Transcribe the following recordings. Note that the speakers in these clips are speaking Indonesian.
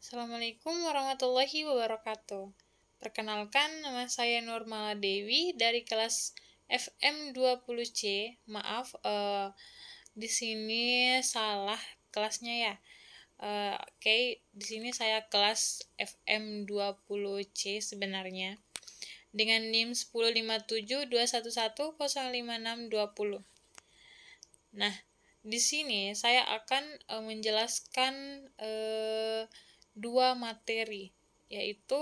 Assalamualaikum warahmatullahi wabarakatuh. Perkenalkan, nama saya Nurmala Dewi dari kelas FM20C. Maaf, di sini salah kelasnya ya. Oke, di sini saya kelas FM20C sebenarnya. Dengan NIM 1057211050620. Nah, di sini saya akan menjelaskan dua materi, yaitu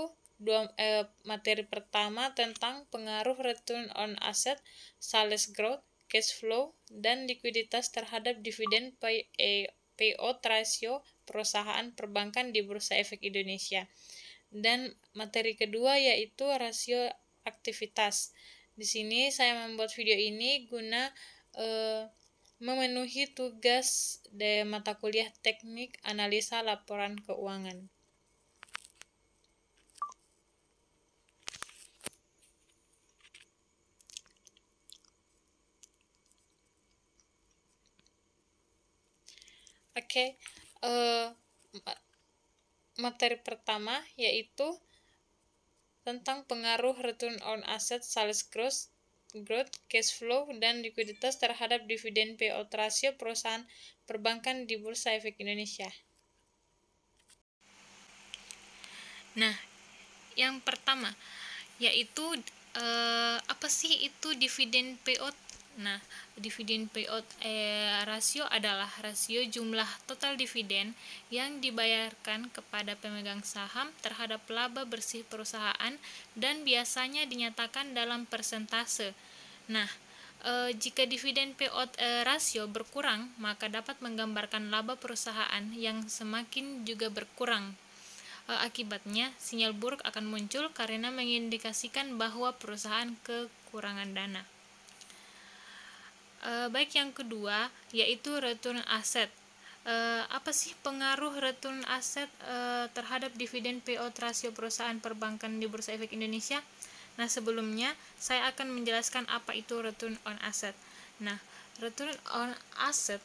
materi pertama tentang pengaruh return on asset, sales growth, cash flow, dan likuiditas terhadap dividen payout ratio perusahaan perbankan di Bursa Efek Indonesia. Dan materi kedua yaitu rasio aktivitas. Di sini saya membuat video ini guna memenuhi tugas dari mata kuliah teknik analisa laporan keuangan. Oke, materi pertama yaitu tentang pengaruh return on asset, sales growth, cash flow, dan likuiditas terhadap dividen payout ratio perusahaan perbankan di Bursa Efek Indonesia. Nah, yang pertama yaitu apa sih itu dividen payout? Nah, dividen payout rasio adalah rasio jumlah total dividen yang dibayarkan kepada pemegang saham terhadap laba bersih perusahaan dan biasanya dinyatakan dalam persentase. Nah, jika dividen payout rasio berkurang, maka dapat menggambarkan laba perusahaan yang semakin juga berkurang. Akibatnya, sinyal buruk akan muncul karena mengindikasikan bahwa perusahaan kekurangan dana. Baik yang kedua, yaitu return asset. Apa sih pengaruh return asset terhadap dividen payout rasio perusahaan perbankan di Bursa Efek Indonesia? Nah, sebelumnya saya akan menjelaskan apa itu return on asset. Nah, return on asset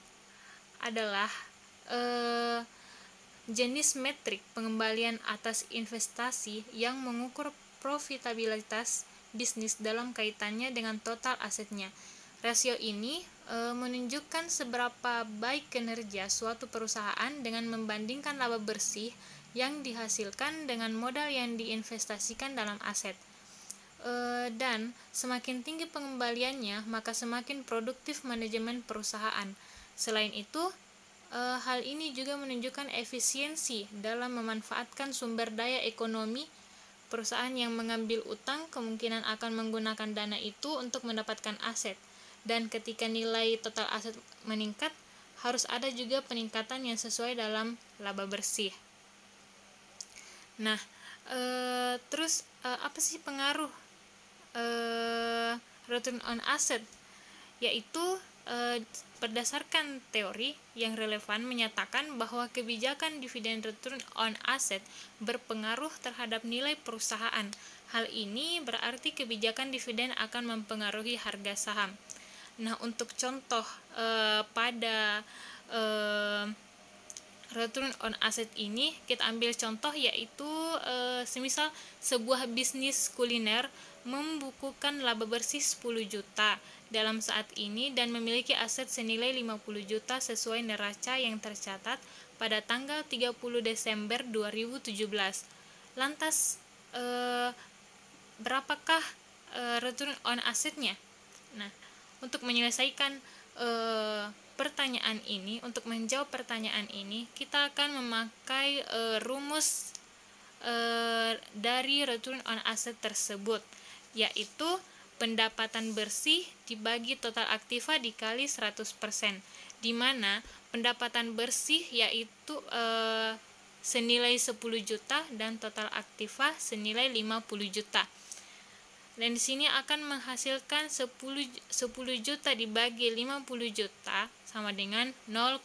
adalah jenis metrik pengembalian atas investasi yang mengukur profitabilitas bisnis dalam kaitannya dengan total asetnya. Rasio ini menunjukkan seberapa baik kinerja suatu perusahaan dengan membandingkan laba bersih yang dihasilkan dengan modal yang diinvestasikan dalam aset. Dan semakin tinggi pengembaliannya, maka semakin produktif manajemen perusahaan. Selain itu, hal ini juga menunjukkan efisiensi dalam memanfaatkan sumber daya ekonomi. Perusahaan yang mengambil utang kemungkinan akan menggunakan dana itu untuk mendapatkan aset. Dan ketika nilai total aset meningkat, harus ada juga peningkatan yang sesuai dalam laba bersih. Nah, terus apa sih pengaruh return on asset? Yaitu berdasarkan teori yang relevan menyatakan bahwa kebijakan dividen return on asset berpengaruh terhadap nilai perusahaan. Hal ini berarti kebijakan dividen akan mempengaruhi harga saham. Nah, untuk contoh pada return on asset ini, kita ambil contoh yaitu semisal sebuah bisnis kuliner membukukan laba bersih 10 juta dalam saat ini dan memiliki aset senilai 50 juta sesuai neraca yang tercatat pada tanggal 30 Desember 2017. Lantas, berapakah return on assetnya? Nah, untuk menyelesaikan pertanyaan ini, untuk menjawab pertanyaan ini, kita akan memakai rumus dari return on asset tersebut, yaitu pendapatan bersih dibagi total aktiva dikali 100%, di mana pendapatan bersih yaitu senilai 10 juta dan total aktiva senilai 50 juta. Dan di sini akan menghasilkan 10 juta dibagi 50 juta sama dengan 0,2.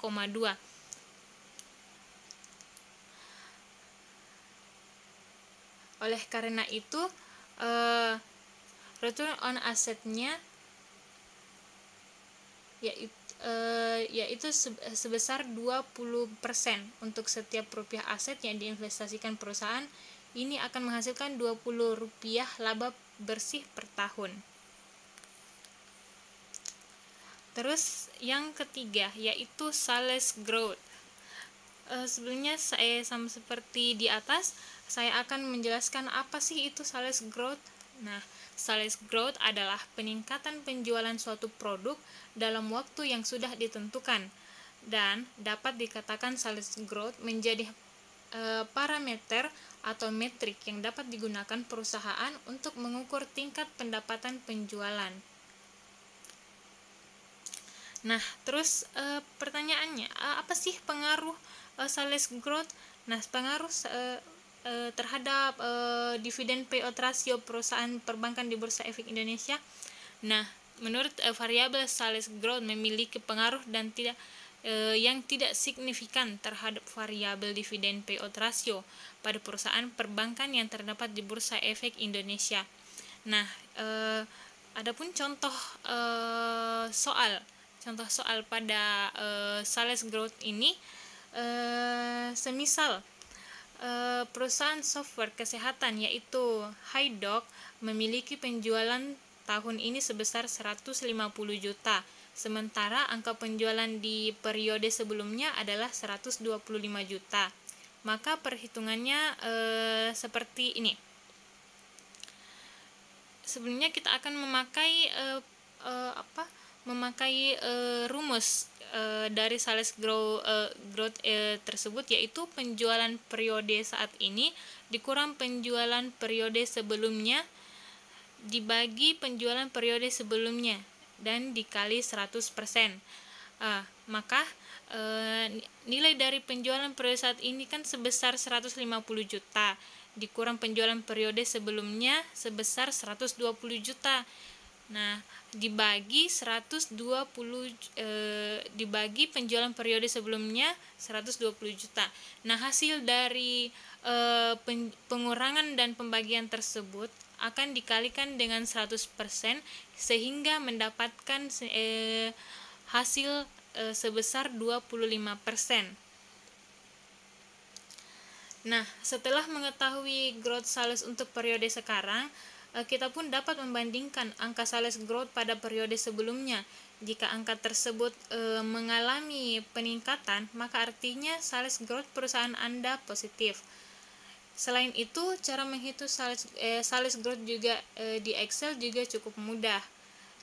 Oleh karena itu, return on asset-nya yaitu yaitu sebesar 20% untuk setiap rupiah aset yang diinvestasikan perusahaan. Ini akan menghasilkan Rp20 laba bersih per tahun. Terus yang ketiga yaitu sales growth. Sebelumnya saya sama seperti di atas, saya akan menjelaskan apa sih itu sales growth. Nah, sales growth adalah peningkatan penjualan suatu produk dalam waktu yang sudah ditentukan, dan dapat dikatakan sales growth menjadi parameter atau metrik yang dapat digunakan perusahaan untuk mengukur tingkat pendapatan penjualan. Nah, terus pertanyaannya, apa sih pengaruh sales growth? Nah, pengaruh terhadap dividen payout ratio perusahaan perbankan di Bursa Efek Indonesia. Nah, menurut variabel sales growth memiliki pengaruh dan yang tidak signifikan terhadap variabel dividen payout ratio pada perusahaan perbankan yang terdapat di Bursa Efek Indonesia. Nah, adapun contoh soal pada sales growth ini, semisal perusahaan software kesehatan yaitu Haydock memiliki penjualan tahun ini sebesar 150 juta, sementara angka penjualan di periode sebelumnya adalah 125 juta. Maka perhitungannya seperti ini. Sebelumnya kita akan memakai rumus dari sales growth tersebut, yaitu penjualan periode saat ini dikurang penjualan periode sebelumnya dibagi penjualan periode sebelumnya dan dikali 100%. Maka nilai dari penjualan periode saat ini kan sebesar 150 juta dikurang penjualan periode sebelumnya sebesar 120 juta. Nah, dibagi penjualan periode sebelumnya 120 juta. Nah, hasil dari pengurangan dan pembagian tersebut akan dikalikan dengan 100% sehingga mendapatkan hasil sebesar 25%. Nah, setelah mengetahui growth sales untuk periode sekarang, kita pun dapat membandingkan angka sales growth pada periode sebelumnya. Jika angka tersebut mengalami peningkatan, maka artinya sales growth perusahaan Anda positif. Selain itu, cara menghitung sales growth juga di Excel juga cukup mudah.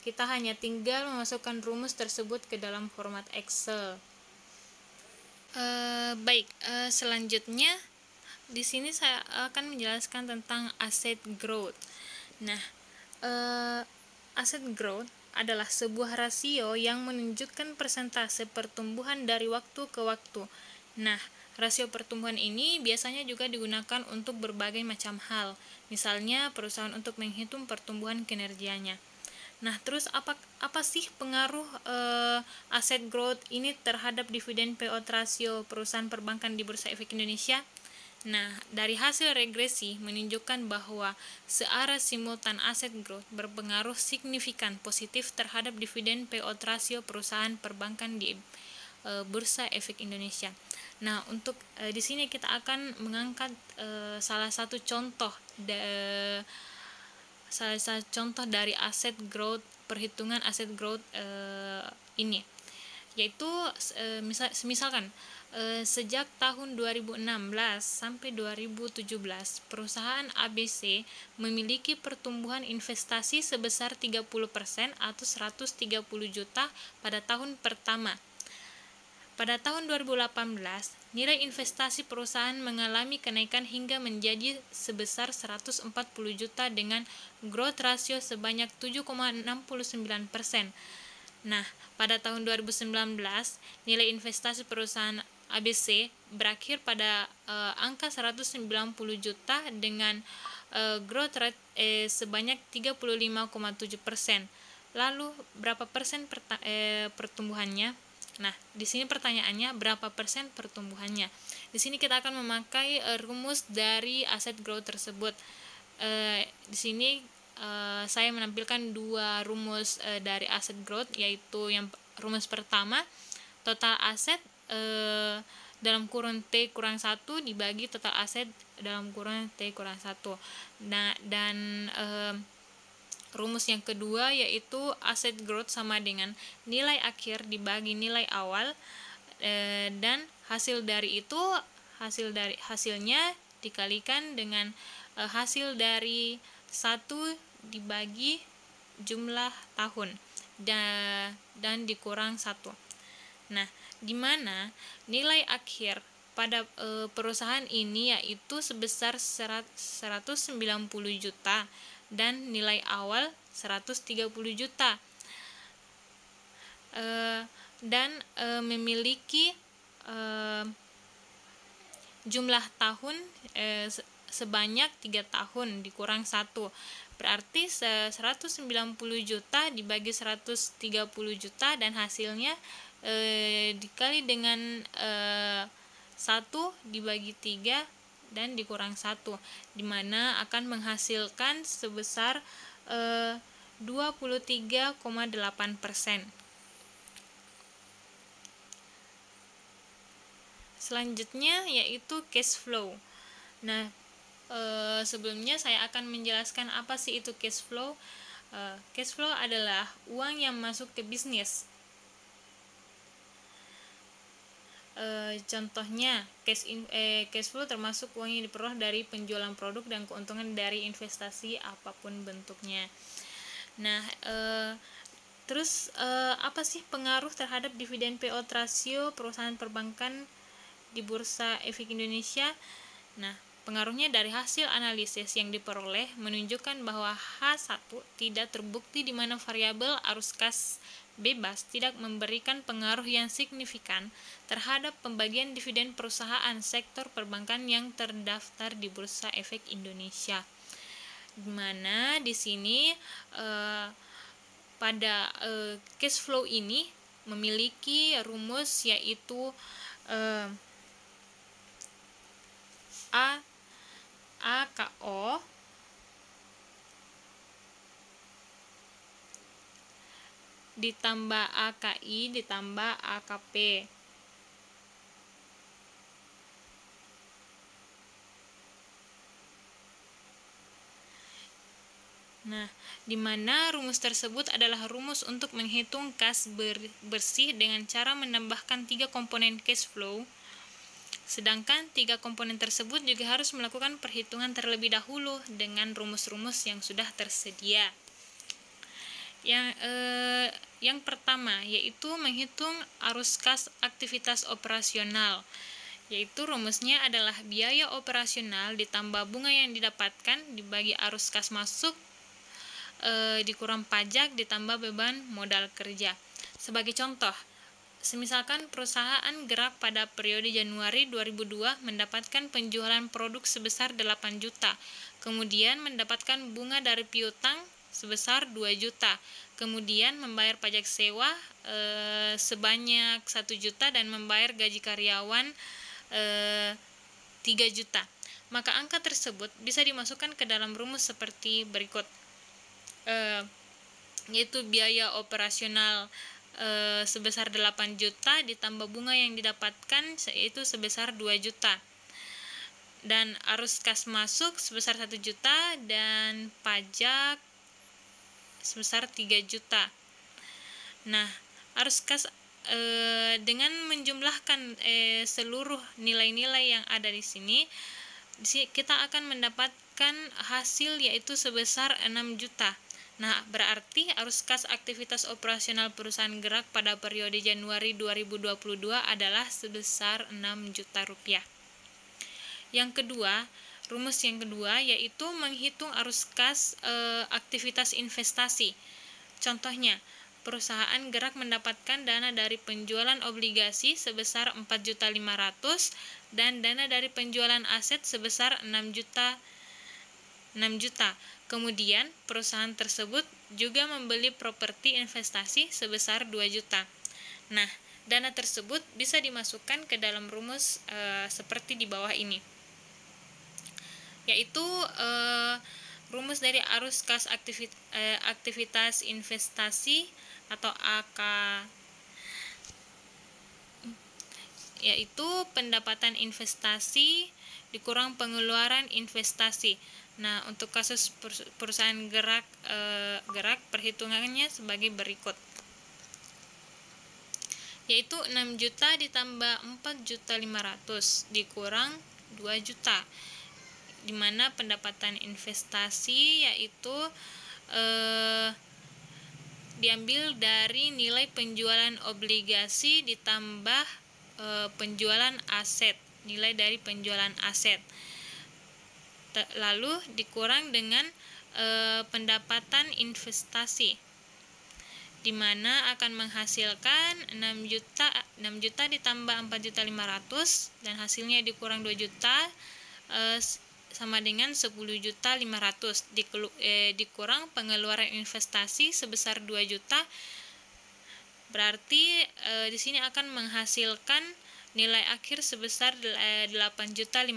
Kita hanya tinggal memasukkan rumus tersebut ke dalam format Excel. Selanjutnya di sini saya akan menjelaskan tentang asset growth. Nah, asset growth adalah sebuah rasio yang menunjukkan persentase pertumbuhan dari waktu ke waktu. Nah, rasio pertumbuhan ini biasanya juga digunakan untuk berbagai macam hal, misalnya perusahaan untuk menghitung pertumbuhan kinerjanya. Nah, terus apa sih pengaruh asset growth ini terhadap dividen payout ratio perusahaan perbankan di Bursa Efek Indonesia? Nah, dari hasil regresi menunjukkan bahwa searah simultan asset growth berpengaruh signifikan positif terhadap dividen payout ratio perusahaan perbankan di Bursa Efek Indonesia. Nah, untuk di sini kita akan mengangkat salah satu contoh dari asset growth, perhitungan asset growth ini, yaitu misalkan sejak tahun 2016 sampai 2017 perusahaan ABC memiliki pertumbuhan investasi sebesar 30% atau 130 juta pada tahun pertama. Pada tahun 2018, nilai investasi perusahaan mengalami kenaikan hingga menjadi sebesar 140 juta dengan growth ratio sebanyak 7,69%. Nah, pada tahun 2019, nilai investasi perusahaan ABC berakhir pada angka 190 juta dengan growth rate sebanyak 35,7%. Lalu berapa persen pertumbuhannya? Nah, di sini pertanyaannya berapa persen pertumbuhannya? Di sini kita akan memakai rumus dari asset growth tersebut. Di sini saya menampilkan dua rumus dari asset growth, yaitu yang rumus pertama, total aset dalam kurun T kurang 1 dibagi total aset dalam kurun T kurang 1. Nah, dan rumus yang kedua yaitu asset growth sama dengan nilai akhir dibagi nilai awal, dan hasilnya dikalikan dengan hasil dari 1 dibagi jumlah tahun dan dikurang 1. Nah, di mana nilai akhir pada perusahaan ini yaitu sebesar 190 juta dan nilai awal 130 juta, dan memiliki jumlah tahun sebanyak 3 tahun dikurang 1. Berarti 190 juta dibagi 130 juta dan hasilnya dikali dengan 1 dibagi 3 dan dikurang 1, dimana akan menghasilkan sebesar 23,8%. Selanjutnya yaitu cash flow. Nah, sebelumnya saya akan menjelaskan apa sih itu cash flow. Cash flow adalah uang yang masuk ke bisnis. Contohnya cash flow termasuk uang yang diperoleh dari penjualan produk dan keuntungan dari investasi apapun bentuknya. Nah, terus apa sih pengaruh terhadap dividen payout ratio perusahaan perbankan di Bursa Efek Indonesia? Nah, pengaruhnya dari hasil analisis yang diperoleh menunjukkan bahwa H1 tidak terbukti di mana variabel arus kas bebas tidak memberikan pengaruh yang signifikan terhadap pembagian dividen perusahaan sektor perbankan yang terdaftar di Bursa Efek Indonesia. Di mana di sini pada cash flow ini memiliki rumus yaitu AKO ditambah AKI ditambah AKP. Nah, di mana rumus tersebut adalah rumus untuk menghitung kas bersih dengan cara menambahkan 3 komponen cash flow. Sedangkan 3 komponen tersebut juga harus melakukan perhitungan terlebih dahulu dengan rumus-rumus yang sudah tersedia. Yang pertama yaitu menghitung arus kas aktivitas operasional, yaitu rumusnya adalah biaya operasional ditambah bunga yang didapatkan dibagi arus kas masuk dikurang pajak ditambah beban modal kerja. Sebagai contoh, semisalkan perusahaan Gerak pada periode Januari 2002 mendapatkan penjualan produk sebesar 8 juta, kemudian mendapatkan bunga dari piutang sebesar 2 juta, kemudian membayar pajak sewa sebanyak 1 juta dan membayar gaji karyawan 3 juta. Maka angka tersebut bisa dimasukkan ke dalam rumus seperti berikut, yaitu biaya operasional sebesar 8 juta ditambah bunga yang didapatkan yaitu sebesar 2 juta, dan arus kas masuk sebesar 1 juta dan pajak sebesar 3 juta. Nah, arus kas dengan menjumlahkan seluruh nilai-nilai yang ada di sini kita akan mendapatkan hasil yaitu sebesar 6 juta. Nah, berarti arus kas aktivitas operasional perusahaan Gerak pada periode Januari 2022 adalah sebesar 6 juta rupiah. Rumus yang kedua yaitu menghitung arus kas aktivitas investasi. Contohnya, perusahaan Gerak mendapatkan dana dari penjualan obligasi sebesar 4.500.000 dan dana dari penjualan aset sebesar 6 juta. Kemudian, perusahaan tersebut juga membeli properti investasi sebesar 2 juta. Nah, dana tersebut bisa dimasukkan ke dalam rumus seperti di bawah ini, yaitu rumus dari arus kas aktivitas investasi atau yaitu pendapatan investasi dikurang pengeluaran investasi. Nah, untuk kasus perusahaan gerak perhitungannya sebagai berikut. Yaitu 6 juta ditambah 4.500.000 dikurang 2 juta. Di mana pendapatan investasi yaitu diambil dari nilai penjualan obligasi ditambah penjualan aset, nilai dari penjualan aset. Lalu dikurang dengan pendapatan investasi, di mana akan menghasilkan 6 juta ditambah 4.500.000 dan hasilnya dikurang 2 juta sama dengan 10.500.000 dikurang pengeluaran investasi sebesar 2 juta. Berarti di sini akan menghasilkan nilai akhir sebesar 8.500.000.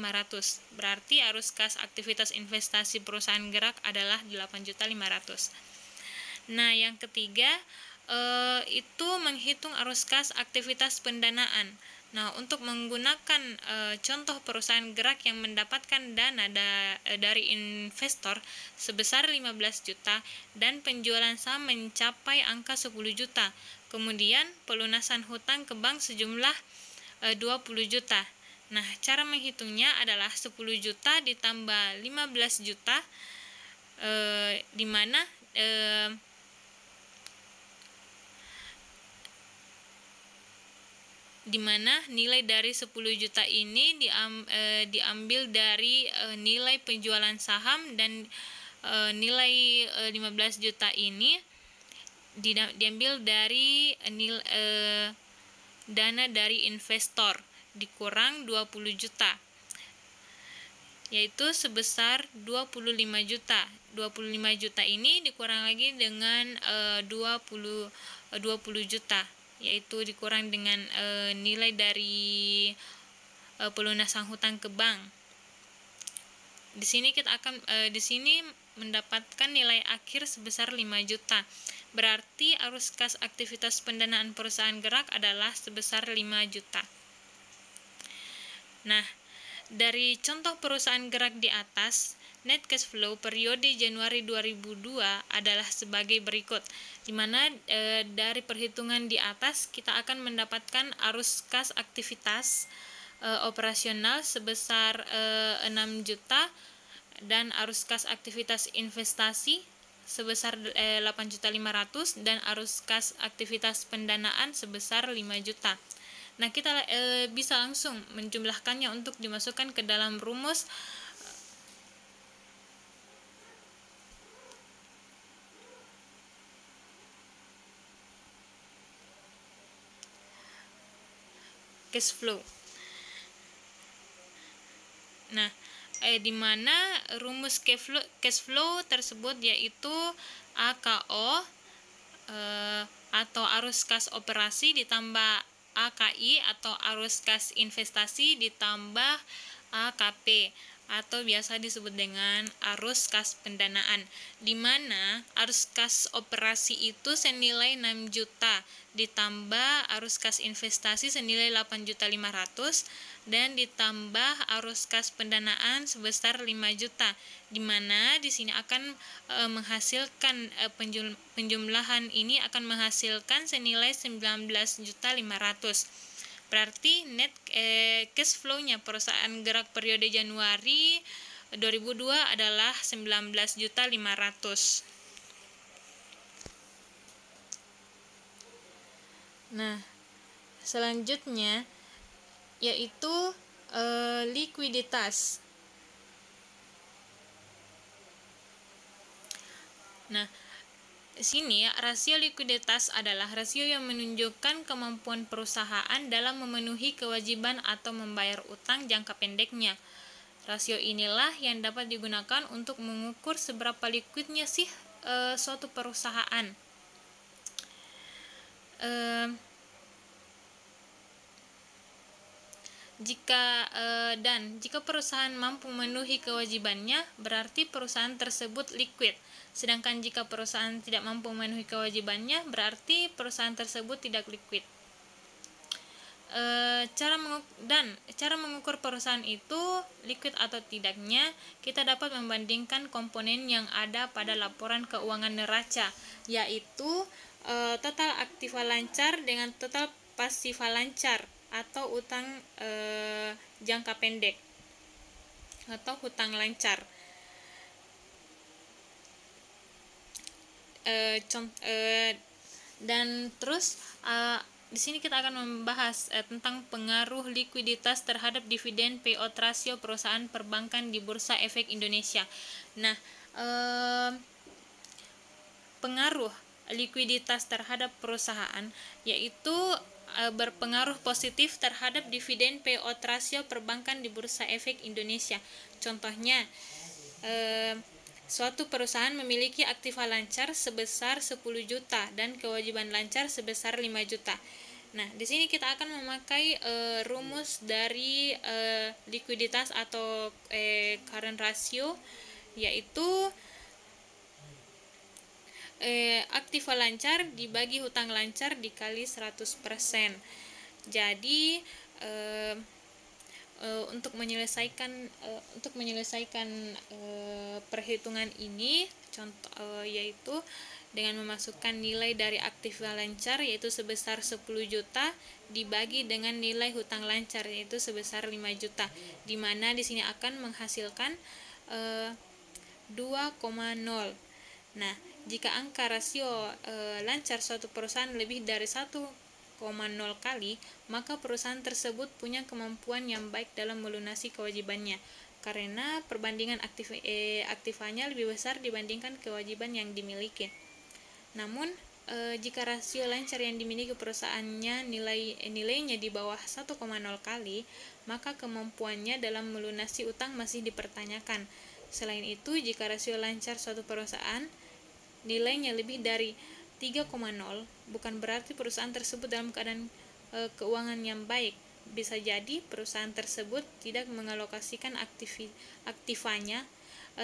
Berarti arus kas aktivitas investasi perusahaan gerak adalah 8.500.000. Nah, yang ketiga itu menghitung arus kas aktivitas pendanaan. Nah, untuk menggunakan contoh perusahaan gerak yang mendapatkan dana dari investor sebesar 15 juta dan penjualan saham mencapai angka 10 juta. Kemudian pelunasan hutang ke bank sejumlah 20 juta. Nah, cara menghitungnya adalah 10 juta ditambah 15 juta di mana nilai dari 10 juta ini diambil dari nilai penjualan saham dan nilai 15 juta ini diambil dari dana dari investor dikurang 20 juta, yaitu sebesar 25 juta. 25 juta ini dikurang lagi dengan 20 juta, yaitu dikurang dengan nilai dari pelunasan hutang ke bank. Di sini kita akan mendapatkan nilai akhir sebesar 5 juta. Berarti arus kas aktivitas pendanaan perusahaan gerak adalah sebesar 5 juta. Nah, dari contoh perusahaan gerak di atas, net cash flow periode Januari 2002 adalah sebagai berikut, di mana dari perhitungan di atas kita akan mendapatkan arus kas aktivitas operasional sebesar 6 juta dan arus kas aktivitas investasi sebesar 8.500.000 dan arus kas aktivitas pendanaan sebesar 5 juta. Nah, kita bisa langsung menjumlahkannya untuk dimasukkan ke dalam rumus cash flow. Nah, di mana rumus cash flow tersebut yaitu AKO atau arus kas operasi ditambah AKI atau arus kas investasi ditambah AKP atau biasa disebut dengan arus kas pendanaan, di mana arus kas operasi itu senilai 6 juta ditambah arus kas investasi senilai 8.500.000 dan ditambah arus kas pendanaan sebesar 5 juta, di mana di sini akan menghasilkan penjumlahan ini akan menghasilkan senilai 19.500.000. Berarti net cash flow-nya perusahaan gerak periode Januari 2002 adalah 19.500.000. Nah, selanjutnya yaitu likuiditas. Nah, sini rasio likuiditas adalah rasio yang menunjukkan kemampuan perusahaan dalam memenuhi kewajiban atau membayar utang jangka pendeknya. Rasio inilah yang dapat digunakan untuk mengukur seberapa likuidnya sih suatu perusahaan. Jika perusahaan mampu memenuhi kewajibannya, berarti perusahaan tersebut liquid. Sedangkan jika perusahaan tidak mampu memenuhi kewajibannya, berarti perusahaan tersebut tidak liquid. Cara mengukur perusahaan itu liquid atau tidaknya kita dapat membandingkan komponen yang ada pada laporan keuangan neraca, yaitu total aktiva lancar dengan total pasiva lancar atau utang jangka pendek atau hutang lancar. Dan terus di sini kita akan membahas tentang pengaruh likuiditas terhadap dividen payout ratio perusahaan perbankan di Bursa Efek Indonesia. Nah, pengaruh likuiditas terhadap perusahaan yaitu berpengaruh positif terhadap dividen payout ratio perbankan di Bursa Efek Indonesia. Contohnya, suatu perusahaan memiliki aktiva lancar sebesar 10 juta dan kewajiban lancar sebesar 5 juta. Nah, di sini kita akan memakai rumus dari likuiditas atau current ratio, yaitu aktiva lancar dibagi hutang lancar dikali 100%. Jadi untuk menyelesaikan perhitungan ini yaitu dengan memasukkan nilai dari aktiva lancar yaitu sebesar 10 juta dibagi dengan nilai hutang lancar yaitu sebesar 5 juta, di mana di sini akan menghasilkan 2,0. Nah, jika angka rasio lancar suatu perusahaan lebih dari 1,0 kali, maka perusahaan tersebut punya kemampuan yang baik dalam melunasi kewajibannya, karena perbandingan aktivanya lebih besar dibandingkan kewajiban yang dimiliki. Namun, jika rasio lancar yang dimiliki perusahaannya nilainya di bawah 1,0 kali, maka kemampuannya dalam melunasi utang masih dipertanyakan. Selain itu, jika rasio lancar suatu perusahaan nilainya lebih dari 3,0, bukan berarti perusahaan tersebut dalam keadaan keuangan yang baik. Bisa jadi perusahaan tersebut tidak mengalokasikan aktivanya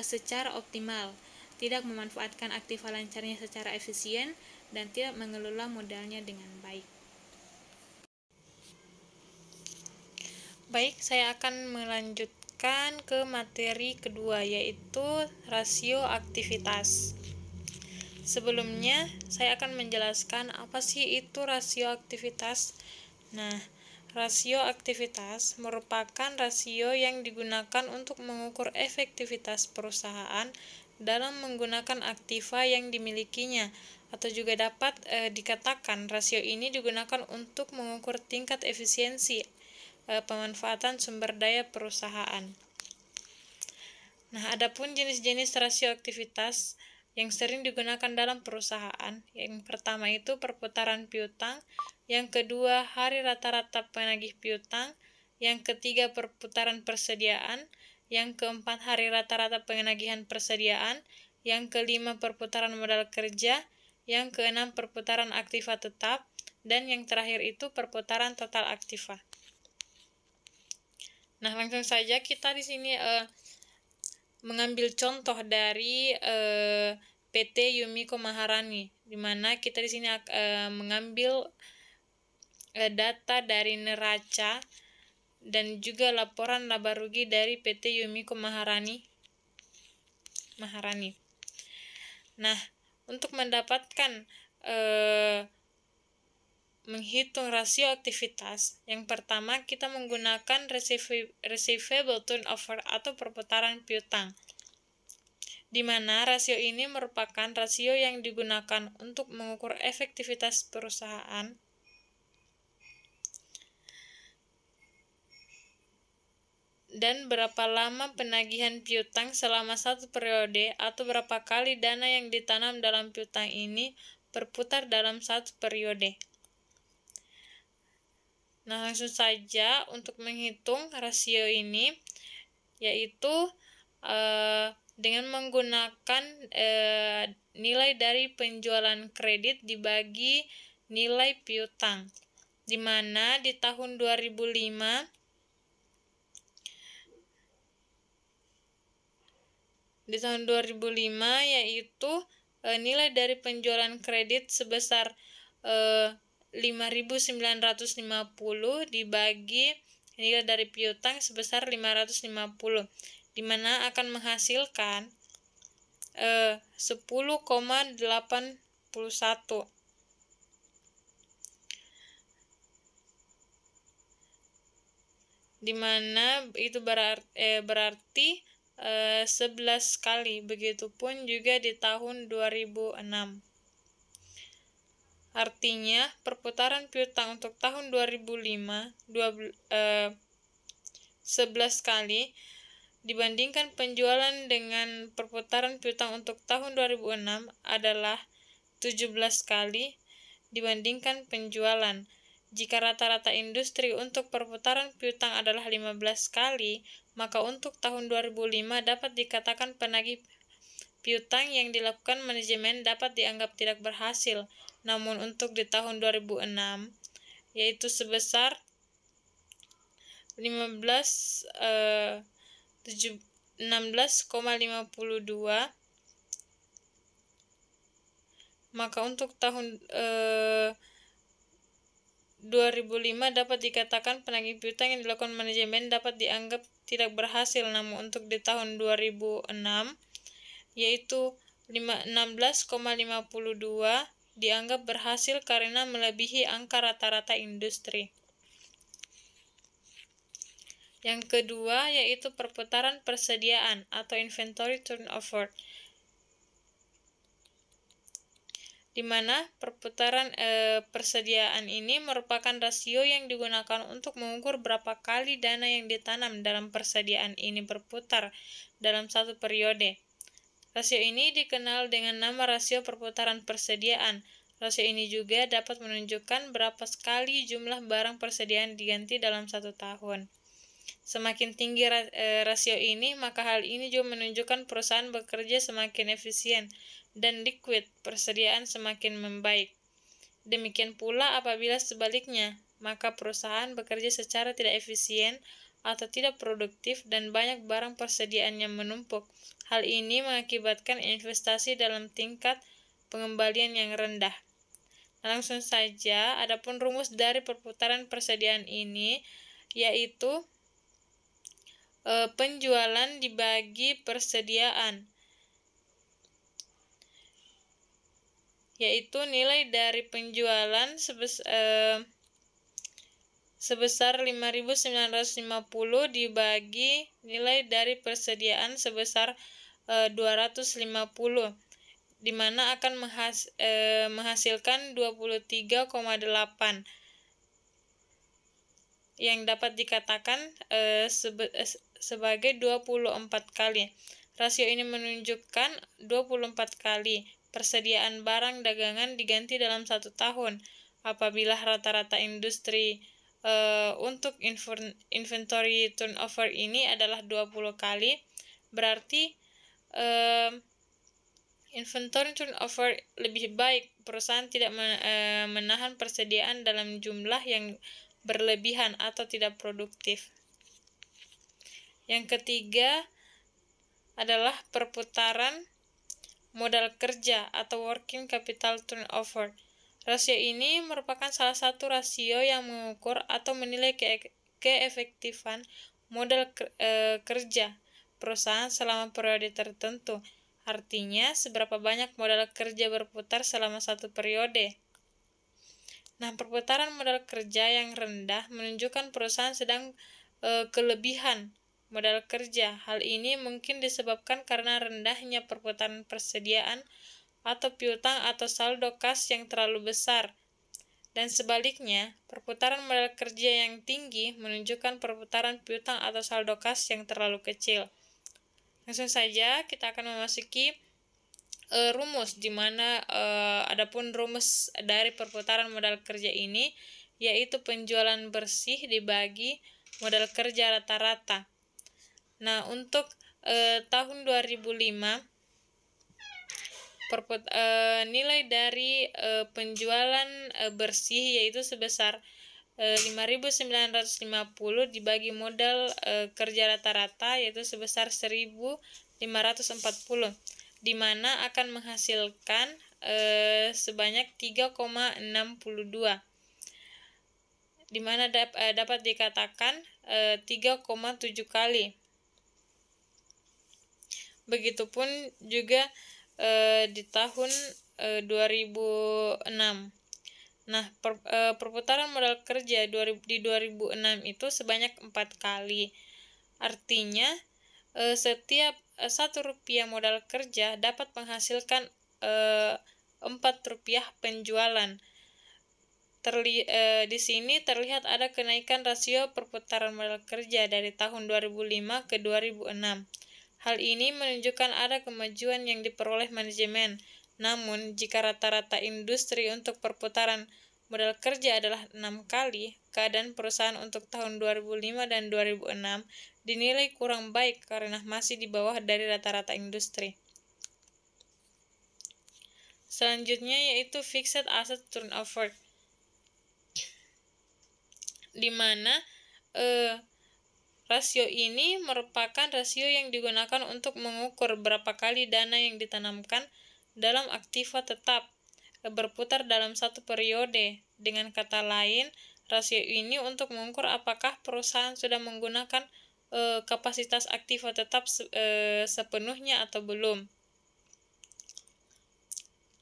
secara optimal, tidak memanfaatkan aktiva lancarnya secara efisien, dan tidak mengelola modalnya dengan baik. Baik, saya akan melanjutkan ke materi kedua, yaitu rasio aktivitas. Sebelumnya, saya akan menjelaskan apa sih itu rasio aktivitas. Nah, rasio aktivitas merupakan rasio yang digunakan untuk mengukur efektivitas perusahaan dalam menggunakan aktiva yang dimilikinya, atau juga dapat dikatakan rasio ini digunakan untuk mengukur tingkat efisiensi pemanfaatan sumber daya perusahaan. Nah, adapun jenis-jenis rasio aktivitas yang sering digunakan dalam perusahaan, yang pertama itu perputaran piutang, yang kedua hari rata-rata penagih piutang, yang ketiga perputaran persediaan, yang keempat hari rata-rata penagihan persediaan, yang kelima perputaran modal kerja, yang keenam perputaran aktiva tetap, dan yang terakhir itu perputaran total aktiva. Nah, langsung saja kita di sini mengambil contoh dari PT Yumiko Maharani, di mana kita di sini mengambil data dari neraca dan juga laporan laba rugi dari PT Yumiko Maharani. Nah, untuk mendapatkan menghitung rasio aktivitas, yang pertama kita menggunakan receivable turnover atau perputaran piutang, di mana rasio ini merupakan rasio yang digunakan untuk mengukur efektivitas perusahaan dan berapa lama penagihan piutang selama satu periode atau berapa kali dana yang ditanam dalam piutang ini berputar dalam satu periode. Nah, langsung saja untuk menghitung rasio ini, yaitu dengan menggunakan nilai dari penjualan kredit dibagi nilai piutang, di mana di tahun 2005 yaitu nilai dari penjualan kredit sebesar 5.950 dibagi nilai dari piutang sebesar 550, di mana akan menghasilkan 10,81, di mana itu berarti 11 kali. Begitupun juga di tahun 2006. Artinya, perputaran piutang untuk tahun 2005 11 kali dibandingkan penjualan dengan perputaran piutang untuk tahun 2006 adalah 17 kali dibandingkan penjualan. Jika rata-rata industri untuk perputaran piutang adalah 15 kali, maka untuk tahun 2005 dapat dikatakan penagih piutang yang dilakukan manajemen dapat dianggap tidak berhasil. Namun untuk di tahun 2006, yaitu sebesar 16,52, maka untuk tahun 2005 dapat dikatakan penagih piutang yang dilakukan manajemen dapat dianggap tidak berhasil. Namun untuk di tahun 2006, yaitu 16,52, dianggap berhasil karena melebihi angka rata-rata industri. Yang kedua yaitu perputaran persediaan atau inventory turnover, di mana perputaran persediaan ini merupakan rasio yang digunakan untuk mengukur berapa kali dana yang ditanam dalam persediaan ini berputar dalam satu periode. Rasio ini dikenal dengan nama rasio perputaran persediaan. Rasio ini juga dapat menunjukkan berapa sekali jumlah barang persediaan diganti dalam satu tahun. Semakin tinggi rasio ini, maka hal ini juga menunjukkan perusahaan bekerja semakin efisien dan liquid, persediaan semakin membaik. Demikian pula apabila sebaliknya, maka perusahaan bekerja secara tidak efisien atau tidak produktif dan banyak barang persediaannya menumpuk. Hal ini mengakibatkan investasi dalam tingkat pengembalian yang rendah. Langsung saja, adapun rumus dari perputaran persediaan ini yaitu penjualan dibagi persediaan, yaitu nilai dari penjualan sebesar 5.950 dibagi nilai dari persediaan sebesar 250, di mana akan menghasilkan 23,8 yang dapat dikatakan sebagai 24 kali. Rasio ini menunjukkan 24 kali persediaan barang dagangan diganti dalam satu tahun. Apabila rata-rata industri untuk inventory turnover ini adalah 20 kali, berarti inventory turnover lebih baik. Perusahaan tidak menahan persediaan dalam jumlah yang berlebihan atau tidak produktif. Yang ketiga adalah perputaran modal kerja atau working capital turnover. Rasio ini merupakan salah satu rasio yang mengukur atau menilai keefektifan modal kerja perusahaan selama periode tertentu. Artinya, seberapa banyak modal kerja berputar selama satu periode. Nah, perputaran modal kerja yang rendah menunjukkan perusahaan sedang kelebihan modal kerja. Hal ini mungkin disebabkan karena rendahnya perputaran persediaan atau piutang atau saldo kas yang terlalu besar. Dan sebaliknya, perputaran modal kerja yang tinggi menunjukkan perputaran piutang atau saldo kas yang terlalu kecil. Langsung saja kita akan memasuki rumus, di mana adapun rumus dari perputaran modal kerja ini yaitu penjualan bersih dibagi modal kerja rata-rata. Nah, untuk tahun 2005 nilai dari penjualan bersih yaitu sebesar 5.950 dibagi modal kerja rata-rata yaitu sebesar 1.540, di mana akan menghasilkan sebanyak 3,62. di mana dapat dikatakan 3,7 kali. Begitupun juga di tahun 2006. Nah, perputaran modal kerja di 2006 itu sebanyak 4 kali. Artinya, setiap 1 rupiah modal kerja dapat menghasilkan 4 rupiah penjualan. Di sini terlihat ada kenaikan rasio perputaran modal kerja dari tahun 2005 ke 2006. Hal ini menunjukkan ada kemajuan yang diperoleh manajemen. Namun, jika rata-rata industri untuk perputaran modal kerja adalah 6 kali, keadaan perusahaan untuk tahun 2005 dan 2006 dinilai kurang baik karena masih di bawah dari rata-rata industri. Selanjutnya yaitu fixed asset turnover, di mana rasio ini merupakan rasio yang digunakan untuk mengukur berapa kali dana yang ditanamkan dalam aktiva tetap berputar dalam satu periode. Dengan kata lain, rasio ini untuk mengukur apakah perusahaan sudah menggunakan kapasitas aktiva tetap sepenuhnya atau belum.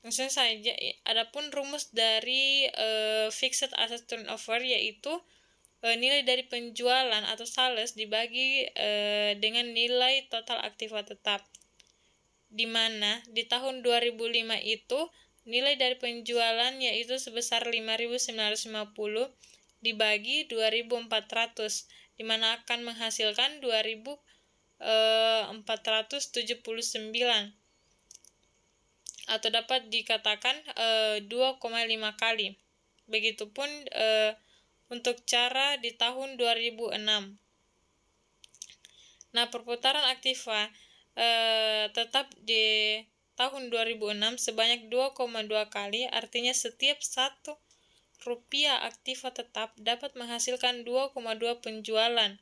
Langsung saja, adapun rumus dari fixed asset turnover yaitu nilai dari penjualan atau sales dibagi dengan nilai total aktiva tetap, di mana di tahun 2005 itu nilai dari penjualan yaitu sebesar 5.950 dibagi 2.400, di mana akan menghasilkan 2.479 atau dapat dikatakan 2,5 kali. Begitupun untuk cara di tahun 2006. Nah, perputaran aktiva tetap di tahun 2006 sebanyak 2,2 kali, artinya setiap 1 rupiah aktiva tetap dapat menghasilkan 2,2 penjualan.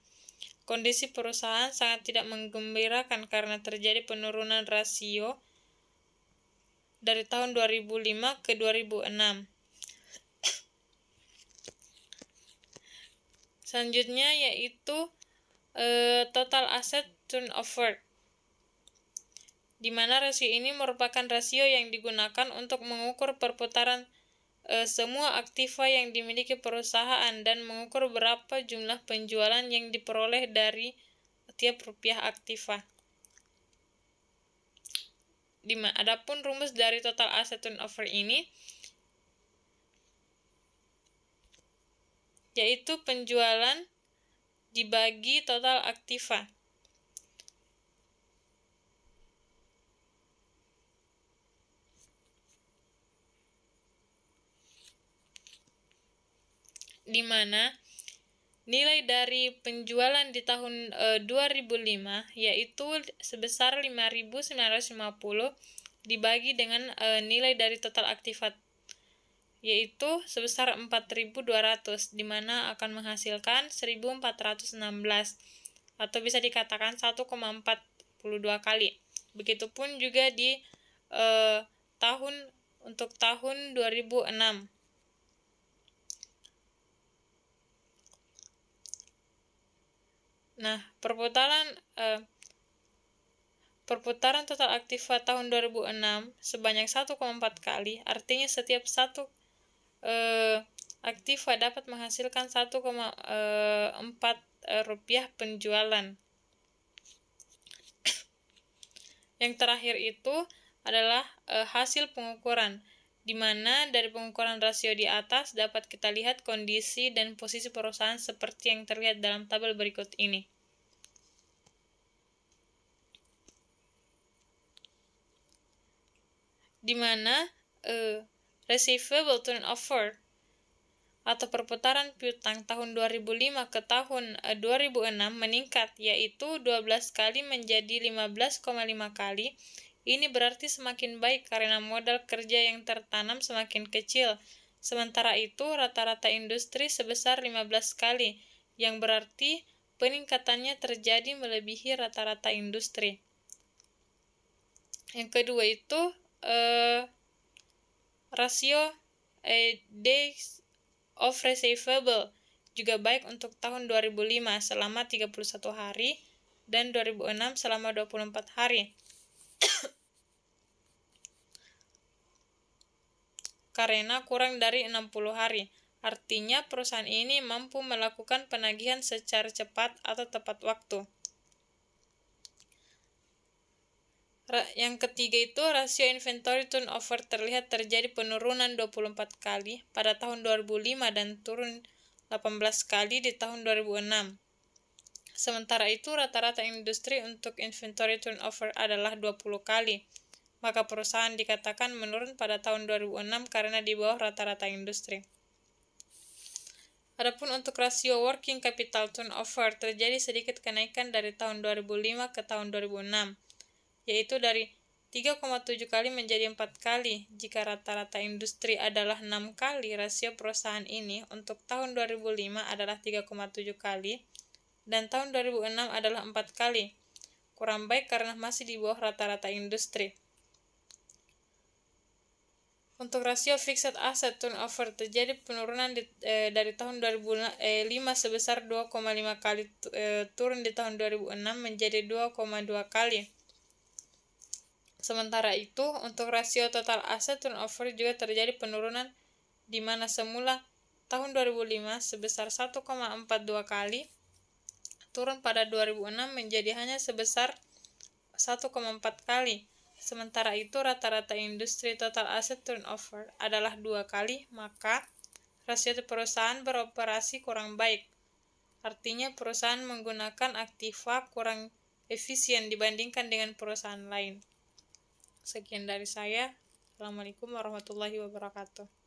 Kondisi perusahaan sangat tidak menggembirakan karena terjadi penurunan rasio dari tahun 2005 ke 2006. Selanjutnya yaitu total asset turnover, di mana rasio ini merupakan rasio yang digunakan untuk mengukur perputaran semua aktiva yang dimiliki perusahaan dan mengukur berapa jumlah penjualan yang diperoleh dari tiap rupiah aktiva. Adapun rumus dari total asset turnover ini yaitu penjualan dibagi total aktiva. Di mana nilai dari penjualan di tahun 2005 yaitu sebesar 5.950 dibagi dengan nilai dari total aktiva yaitu sebesar 4.200, di mana akan menghasilkan 1.416 atau bisa dikatakan 1,42 kali. Begitupun juga di untuk tahun 2006. Nah, perputaran total aktiva tahun 2006 sebanyak 1,4 kali, artinya setiap 1 aktiva dapat menghasilkan 1,4 rupiah penjualan. Yang terakhir itu adalah hasil pengukuran, di mana dari pengukuran rasio di atas dapat kita lihat kondisi dan posisi perusahaan seperti yang terlihat dalam tabel berikut ini. Di mana receivable turnover atau perputaran piutang tahun 2005 ke tahun 2006 meningkat, yaitu 12 kali menjadi 15,5 kali. Ini berarti semakin baik karena modal kerja yang tertanam semakin kecil. Sementara itu, rata-rata industri sebesar 15 kali, yang berarti peningkatannya terjadi melebihi rata-rata industri. Yang kedua itu rasio days of receivable, juga baik untuk tahun 2005 selama 31 hari dan 2006 selama 24 hari. Karena kurang dari 60 hari. Artinya perusahaan ini mampu melakukan penagihan secara cepat atau tepat waktu. Yang ketiga itu rasio inventory turnover terlihat terjadi penurunan 24 kali pada tahun 2005 dan turun 18 kali di tahun 2006. Sementara itu rata-rata industri untuk inventory turnover adalah 20 kali. Maka perusahaan dikatakan menurun pada tahun 2006 karena di bawah rata-rata industri. Adapun untuk rasio working capital turnover terjadi sedikit kenaikan dari tahun 2005 ke tahun 2006, yaitu dari 3,7 kali menjadi 4 kali. Jika rata-rata industri adalah 6 kali, rasio perusahaan ini untuk tahun 2005 adalah 3,7 kali dan tahun 2006 adalah 4 kali. Kurang baik karena masih di bawah rata-rata industri. Untuk rasio fixed asset turnover terjadi penurunan dari tahun 2005 sebesar 2,5 kali turun di tahun 2006 menjadi 2,2 kali. Sementara itu, untuk rasio total asset turnover juga terjadi penurunan di mana semula tahun 2005 sebesar 1,42 kali, turun pada 2006 menjadi hanya sebesar 1,4 kali. Sementara itu rata-rata industri total asset turnover adalah 2 kali, maka rasio perusahaan beroperasi kurang baik. Artinya perusahaan menggunakan aktiva kurang efisien dibandingkan dengan perusahaan lain. Sekian dari saya. Assalamualaikum warahmatullahi wabarakatuh.